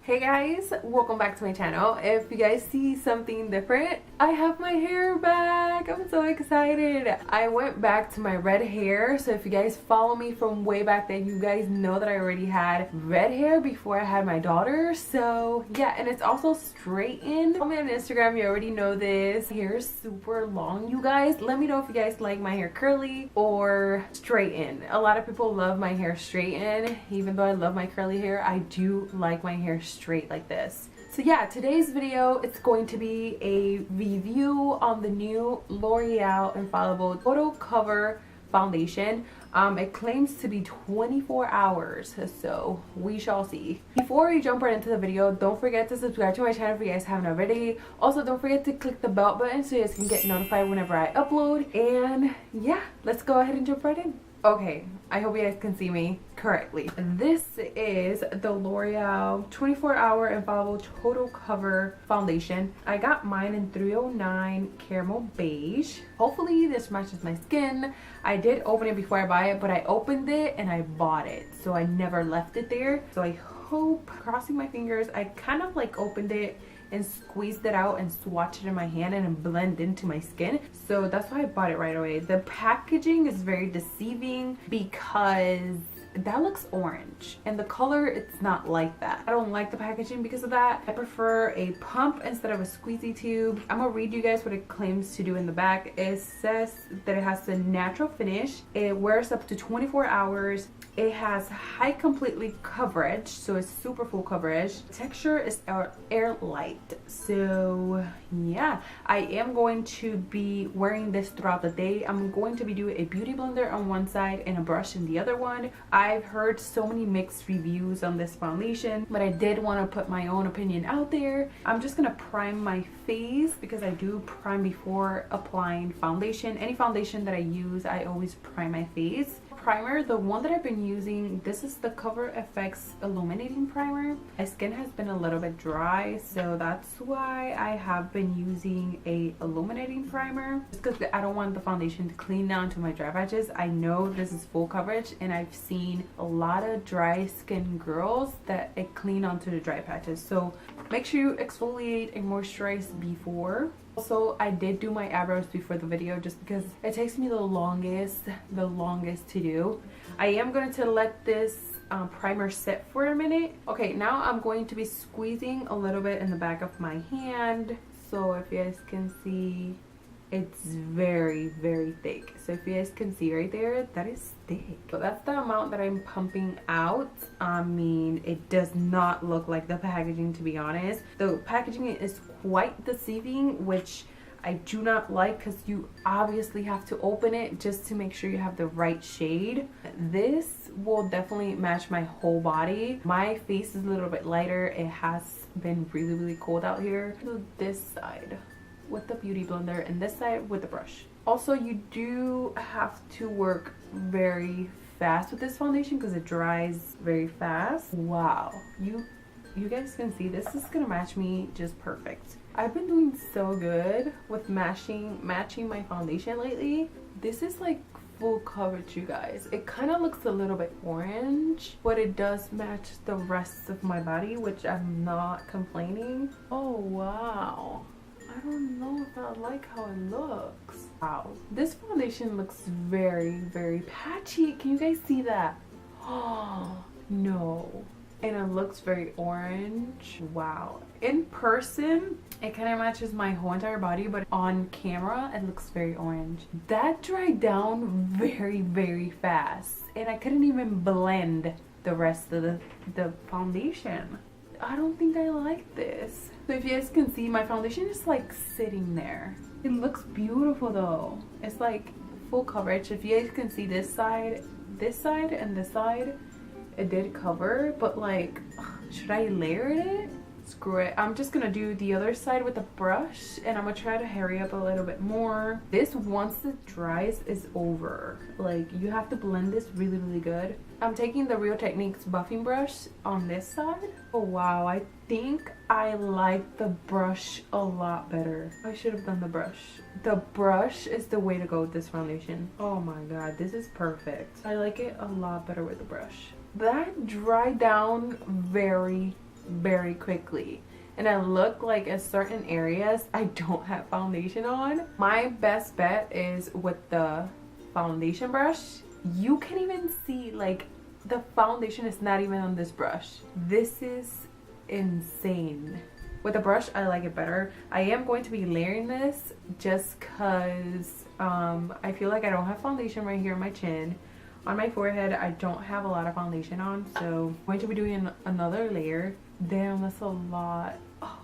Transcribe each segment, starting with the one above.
Hey guys, welcome back to my channel. If you guys see something different, I have my hair back. I'm so excited. I went back to my red hair, so if you guys follow me from way back then, you guys know that I already had red hair before I had my daughter. So yeah, and it's also straightened. Follow me on Instagram, you already know this. Hair is super long, you guys. Let me know if you guys like my hair curly or straightened. A lot of people love my hair straightened. Even though I love my curly hair, I do like my hair straight like this. So yeah, today's video, it's going to be a review on the new L'Oreal Infallible Photo Cover Foundation. It claims to be 24 hours, so we shall see. Before we jump right into the video, don't forget to subscribe to my channel if you guys haven't already. Also, don't forget to click the bell button so you guys can get notified whenever I upload. And yeah, let's go ahead and jump right in. Okay, I hope you guys can see me correctly. This is the L'Oreal 24-Hour Infallible Total Cover Foundation. I got mine in 309 Caramel Beige. Hopefully this matches my skin. I did open it before I buy it, but I opened it and I bought it. So I never left it there. So I hope, crossing my fingers, I kind of like opened it and squeezed it out and swatched it in my hand and it blend into my skin. So that's why I bought it right away. The packaging is very deceiving because that looks orange and the color, it's not like that. I don't like the packaging because of that. I prefer a pump instead of a squeezy tube. I'm gonna read you guys what it claims to do in the back. It says that it has a natural finish. It wears up to 24 hours. It has high completely coverage, so it's super full coverage. Texture is air light. So yeah, I am going to be wearing this throughout the day. I'm going to be doing a beauty blender on one side and a brush in the other one. I've heard so many mixed reviews on this foundation, but I did want to put my own opinion out there. I'm just gonna prime my face because I do prime before applying foundation. Any foundation that I use, I always prime my face. Primer, the one that I've been using, this is the Cover FX Illuminating Primer. My skin has been a little bit dry, so that's why I have been using a illuminating primer. Just because I don't want the foundation to clean down to my dry patches. I know this is full coverage and I've seen a lot of dry skin girls that it clean onto the dry patches. So make sure you exfoliate and moisturize before. Also, I did do my eyebrows before the video just because it takes me the longest to do. I am going to let this primer set for a minute. Okay, now I'm going to be squeezing a little bit in the back of my hand. So if you guys can see, it's very thick. So if you guys can see right there, that is thick. So that's the amount that I'm pumping out. I mean, it does not look like the packaging, to be honest. The packaging is quite deceiving, which I do not like because you obviously have to open it just to make sure you have the right shade. This will definitely match my whole body. My face is a little bit lighter. It has been really cold out here. So this side with the beauty blender and this side with the brush. Also, you do have to work very fast with this foundation because it dries very fast. Wow, you guys can see this is gonna match me just perfect. I've been doing so good with matching my foundation lately. This is like full coverage, you guys. It kind of looks a little bit orange, but it does match the rest of my body, which I'm not complaining. Oh wow, I don't know if I like how it looks. Wow, this foundation looks very patchy. Can you guys see that? Oh no. And it looks very orange. Wow. In person, it kind of matches my whole entire body, but on camera, it looks very orange. That dried down very fast, and I couldn't even blend the rest of the foundation. I don't think I like this. So if you guys can see, my foundation is like sitting there. It looks beautiful though. It's like full coverage. If you guys can see this side, and this side, it did cover, but like, should I layer it? Screw it. I'm just gonna do the other side with a brush, and I'm gonna try to hurry up a little bit more. This, once it dries, is over. Like, you have to blend this really good. I'm taking the Real Techniques buffing brush on this side. Oh wow, I think I like the brush a lot better. I should have done the brush. The brush is the way to go with this foundation. Oh my god, this is perfect. I like it a lot better with the brush. That dried down very very quickly. And I look like in certain areas I don't have foundation on. My best bet is with the foundation brush. You can even see like the foundation is not even on this brush. This is insane. With the brush, I like it better. I am going to be layering this just because I feel like I don't have foundation right here on my chin. On my forehead, I don't have a lot of foundation on, so I'm going to be doing another layer. Damn, that's a lot. Oh,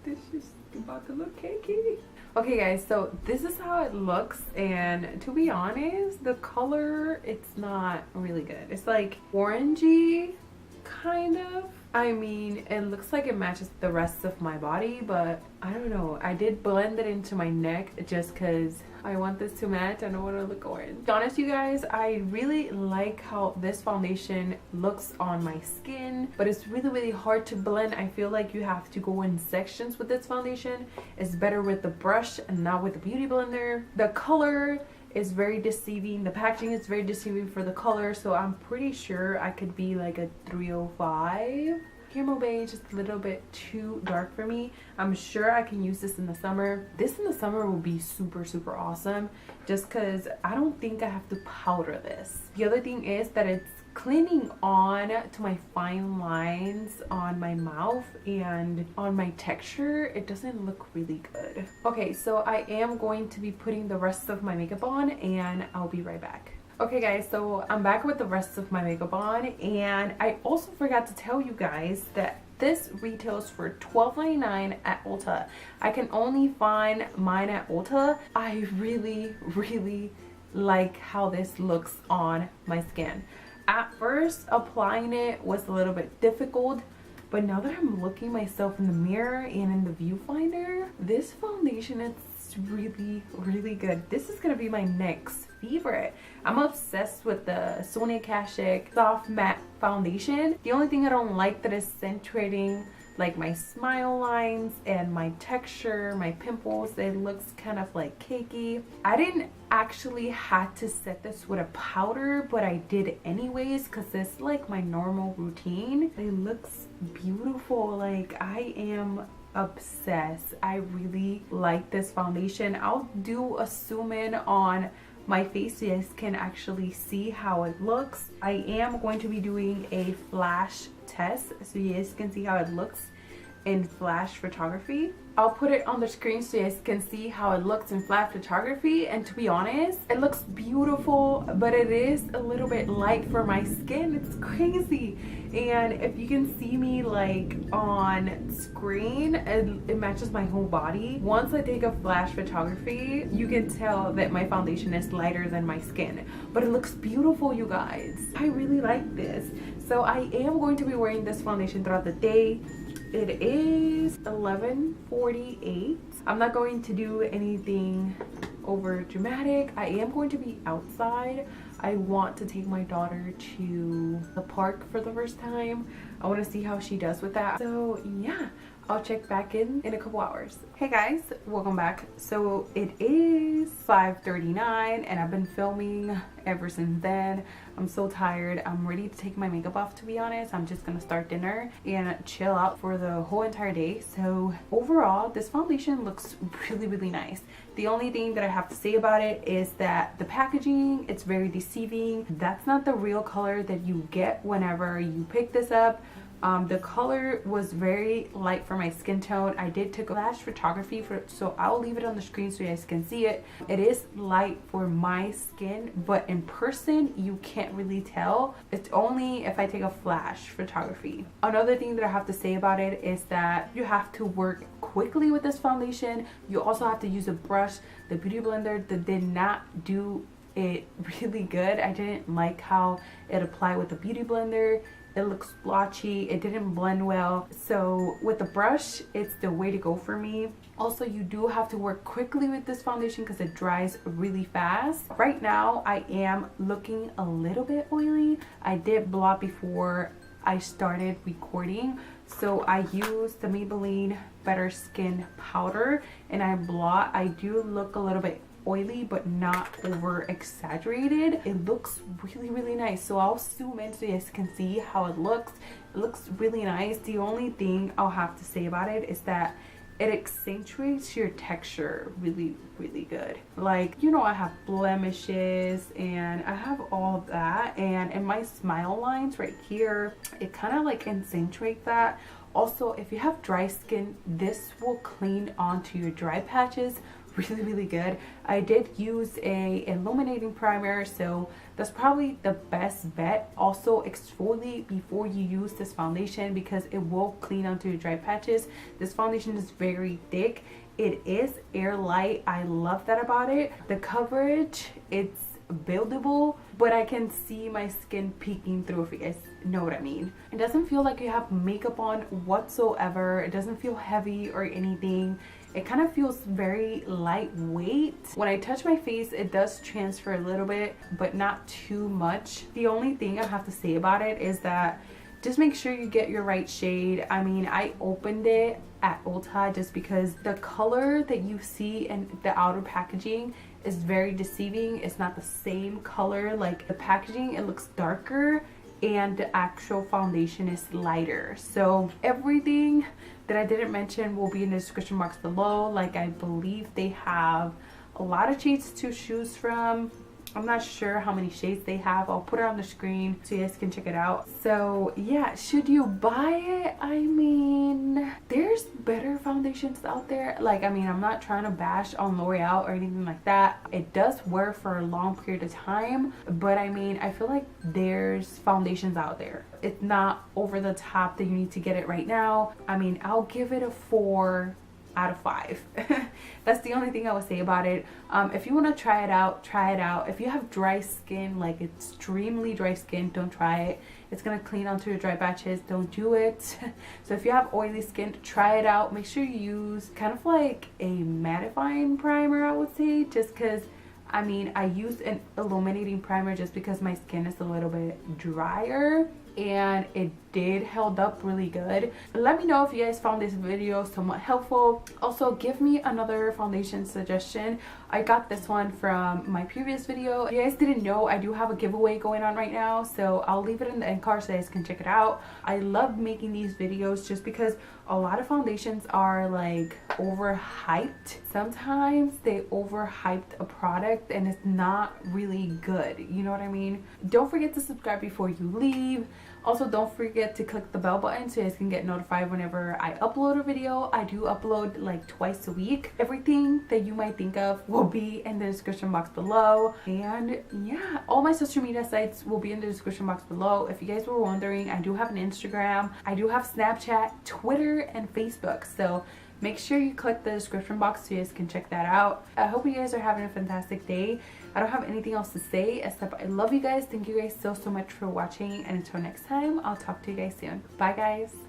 this is about to look cakey. Okay guys, so this is how it looks, and to be honest, the color, it's not really good. It's like orangey, kind of. I mean, it looks like it matches the rest of my body, but I don't know. I did blend it into my neck just because I want this to match. I don't want to look orange. To be honest, you guys, I really like how this foundation looks on my skin, but it's really hard to blend. I feel like you have to go in sections with this foundation. It's better with the brush and not with the beauty blender. The color is very deceiving. The packaging is very deceiving for the color, so I'm pretty sure I could be like a 305. Camel beige is a little bit too dark for me. I'm sure I can use this in the summer. This in the summer will be super awesome, just because I don't think I have to powder this. The other thing is that it's cleaning on to my fine lines on my mouth and on my texture. It doesn't look really good. Okay, so I am going to be putting the rest of my makeup on, and I'll be right back. Okay guys, so I'm back with the rest of my makeup on, and I also forgot to tell you guys that this retails for $12.99 at Ulta. I can only find mine at Ulta. I really like how this looks on my skin. At first, applying it was a little bit difficult, but now that I'm looking myself in the mirror and in the viewfinder, this foundation is really good. This is gonna be my next favorite. I'm obsessed with the Sonia Kashuk soft matte foundation. The only thing I don't like that is accentuating like my smile lines and my texture, my pimples. It looks kind of like cakey. I didn't actually have to set this with a powder, but I did anyways because it's like my normal routine. It looks beautiful. Like, I am obsessed. I really like this foundation. I'll do a zoom in on my face so you guys can actually see how it looks. I am going to be doing a flash test so you guys can see how it looks in flash photography. I'll put it on the screen so you guys can see how it looks in flash photography, and to be honest, it looks beautiful, but it is a little bit light for my skin. It's crazy. And if you can see me like on screen, it matches my whole body. Once I take a flash photography, you can tell that my foundation is lighter than my skin, but it looks beautiful, you guys. I really like this. So I am going to be wearing this foundation throughout the day. It is 11:48. I'm not going to do anything over dramatic. I am going to be outside. I want to take my daughter to the park for the first time. I want to see how she does with that. So yeah, I'll check back in a couple hours. Hey guys, welcome back. So it is 5:39 and I've been filming ever since then. I'm so tired. I'm ready to take my makeup off, to be honest. I'm just gonna start dinner and chill out for the whole entire day. So overall, this foundation looks really nice. The only thing that I have to say about it is that the packaging, it's very deceiving. That's not the real color that you get whenever you pick this up. The color was very light for my skin tone. I did take a flash photography so I'll leave it on the screen so you guys can see it. It is light for my skin, but in person you can't really tell. It's only if I take a flash photography. Another thing that I have to say about it is that you have to work quickly with this foundation. You also have to use a brush. The beauty blender that did not do it really good. I didn't like how it applied with the beauty blender. It looks splotchy. It didn't blend well. So with the brush, it's the way to go for me. Also, you do have to work quickly with this foundation because it dries really fast. Right now, I am looking a little bit oily. I did blot before I started recording. So I used the Maybelline Better Skin powder and I blot. I do look a little bit oily but not over exaggerated. It looks really nice. So I'll zoom in so you guys can see how it looks. It looks really nice. The only thing I'll have to say about it is that it accentuates your texture really good. Like, you know, I have blemishes and I have all of that, and in my smile lines right here, it kind of like accentuates that. Also, if you have dry skin, this will clean onto your dry patches really good. I did use a illuminating primer, so that's probably the best bet. Also, exfoliate before you use this foundation because it will clean onto your dry patches. This foundation is very thick. It is airlight. I love that about it. The coverage, it's buildable, but I can see my skin peeking through, if you guys know what I mean. It doesn't feel like you have makeup on whatsoever. It doesn't feel heavy or anything. It kind of feels very lightweight. When I touch my face, it does transfer a little bit, but not too much. The only thing I have to say about it is that just make sure you get your right shade. I mean, I opened it at Ulta just because the color that you see in the outer packaging is very deceiving. It's not the same color. Like the packaging, it looks darker and the actual foundation is lighter. So everything that I didn't mention will be in the description box below. Like, I believe they have a lot of shades to choose from. I'm not sure how many shades they have. I'll put it on the screen so you guys can check it out. So yeah, should you buy it? I mean, there's better foundations out there. Like, I mean, I'm not trying to bash on L'Oreal or anything like that. It does work for a long period of time, but I mean, I feel like there's foundations out there. It's not over the top that you need to get it right now. I mean, I'll give it a 4 out of 5. That's the only thing I would say about it. If you want to try it out, try it out. If you have dry skin, like extremely dry skin, don't try it. It's gonna clean onto your dry patches. Don't do it. So if you have oily skin, try it out. Make sure you use kind of like a mattifying primer, I would say, just because I mean, I used an illuminating primer just because my skin is a little bit drier, and it did held up really good. Let me know if you guys found this video somewhat helpful. Also, give me another foundation suggestion. I got this one from my previous video. If you guys didn't know, I do have a giveaway going on right now, so I'll leave it in the end card so you guys can check it out. I love making these videos just because a lot of foundations are like overhyped. Sometimes they overhyped a product and it's not really good, you know what I mean? Don't forget to subscribe before you leave. Also, don't forget to click the bell button so you guys can get notified whenever I upload a video. I do upload like twice a week. Everything that you might think of will be in the description box below. And yeah, all my social media sites will be in the description box below. If you guys were wondering, I do have an Instagram, I do have Snapchat, Twitter, and Facebook. So make sure you click the description box so you guys can check that out. I hope you guys are having a fantastic day. I don't have anything else to say except I love you guys. Thank you guys so much for watching, and until next time, I'll talk to you guys soon. Bye guys.